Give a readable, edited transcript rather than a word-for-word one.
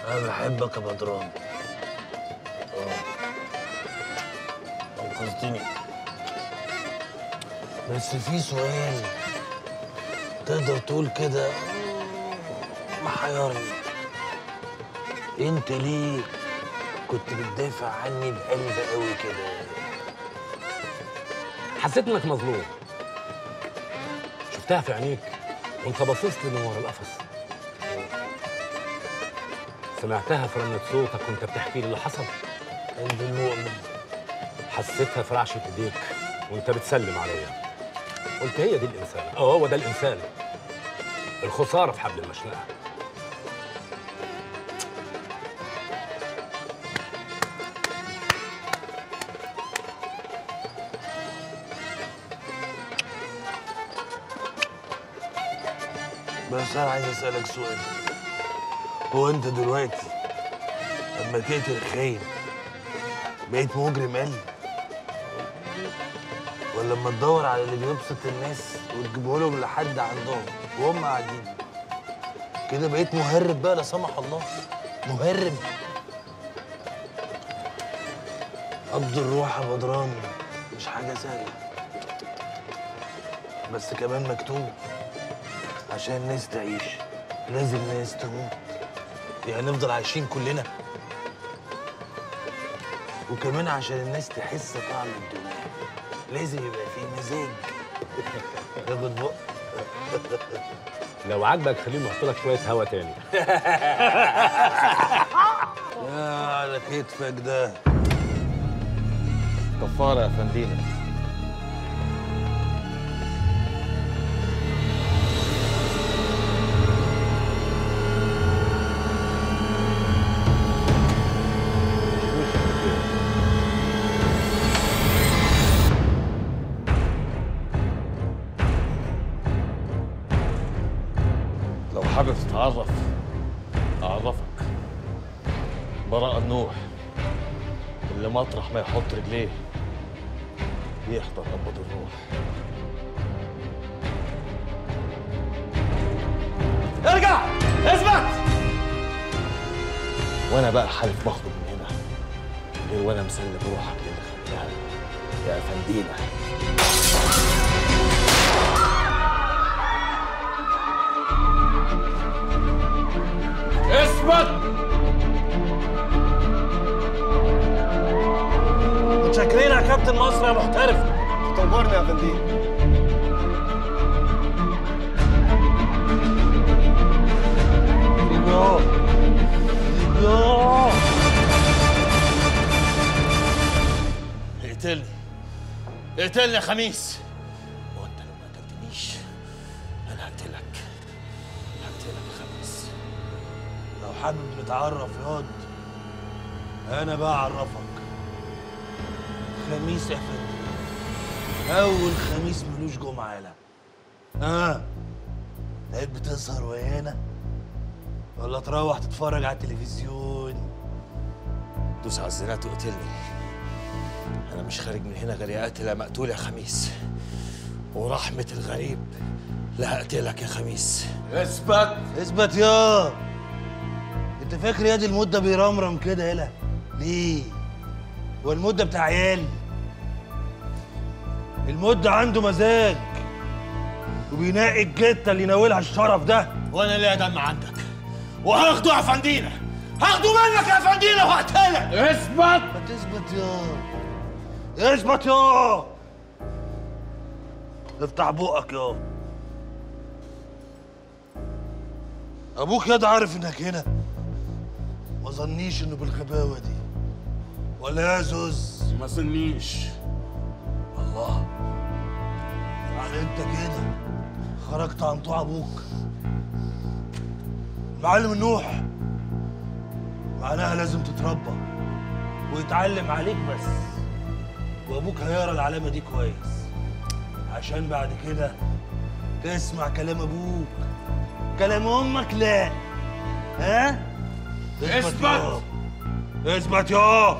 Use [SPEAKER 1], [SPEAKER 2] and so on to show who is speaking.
[SPEAKER 1] انا بحبك يا بدران. انقذتني. بس في سؤال تقدر تقول كده محيرني. انت ليه كنت بتدافع عني بقلب قوي كده؟
[SPEAKER 2] حسيت انك مظلوم. شفتها في عينيك وانت باصص لي من ورا القفص. سمعتها في رنة صوتك وانت بتحكي لي اللي حصل.
[SPEAKER 1] قلب المؤمن.
[SPEAKER 2] حسيتها في رعشة ايديك وانت بتسلم عليا. قلت هي دي الانسان، هو ده الانسان. الخسارة في حبل المشنقة.
[SPEAKER 1] بس انا عايز اسالك سؤال. هو انت دلوقتي لما تقتل خاين بقيت مجرم قل؟ ولا لما تدور على اللي بيبسط الناس وتجيبه لهم لحد عندهم وهم قاعدين كده بقيت مهرب بقى لا سمح الله؟ مهرب. قبض الروح يا بدران مش حاجه سهله، بس كمان مكتوب. عشان الناس تعيش لازم ناس تموت. يعني نفضل عايشين كلنا، وكمان عشان الناس تحس طعم الدنيا لازم يبقى فيه مزاج. تاخد بق.
[SPEAKER 2] لو عاجبك خليني احط لك شوية هوا تاني.
[SPEAKER 1] يا على كتفك ده.
[SPEAKER 3] كفارة يا فندينا. لو حابب تتعرف أعرفك. براء النوح اللي مطرح ما يحط رجليه بيحضر قبض الروح. ارجع! اثبت! وانا بقى حالف بخرج من هنا غير وانا مسلم روحك للي خلقها يا افندينا. اثبت!
[SPEAKER 1] متشكرين يا كابتن مصر يا محترف.
[SPEAKER 3] تطورني يا فندينا.
[SPEAKER 1] اقتلني اقتلني يا خميس. وانت لو ما قتلتنيش انا هقتلك يا خميس. لو حابب نتعرف ياض انا بقى اعرفك. خميس يا فندم، اول خميس ملوش جمعه. يالا بقيت بتسهر ويانا ولا تروح تتفرج على التلفزيون؟
[SPEAKER 3] دوس على الزنات وقتلني. انا مش خارج من هنا غير يا قاتل يا مقتول يا خميس. ورحمة الغريب لا هقتلك يا خميس.
[SPEAKER 1] اثبت اثبت يا. انت فاكر يا دي المده بيرمرم كده؟ يالا ليه؟ هو المده بتاع عيال؟ المده عنده مزاج وبينقي الجته اللي يناولها الشرف ده.
[SPEAKER 3] وانا ليا دم عندك وهاخده يا فندينا. هاخده منك يا فندينا وهقتلك. اثبت!
[SPEAKER 1] ما تثبت يا. اثبت يا. افتح بقك يا. ابوك ياض عارف انك هنا. ما ظنيش انه بالغباوه دي ولا يا زوز؟
[SPEAKER 2] ما ظنيش.
[SPEAKER 1] الله، يعني انت كده خرجت عن طوع ابوك. معلم النوح معناها لازم تتربى ويتعلم عليك بس، وابوك هيقرا العلامه دي كويس عشان بعد كده تسمع كلام ابوك. كلام امك لا. ها؟
[SPEAKER 3] اثبت!
[SPEAKER 1] اثبت يا.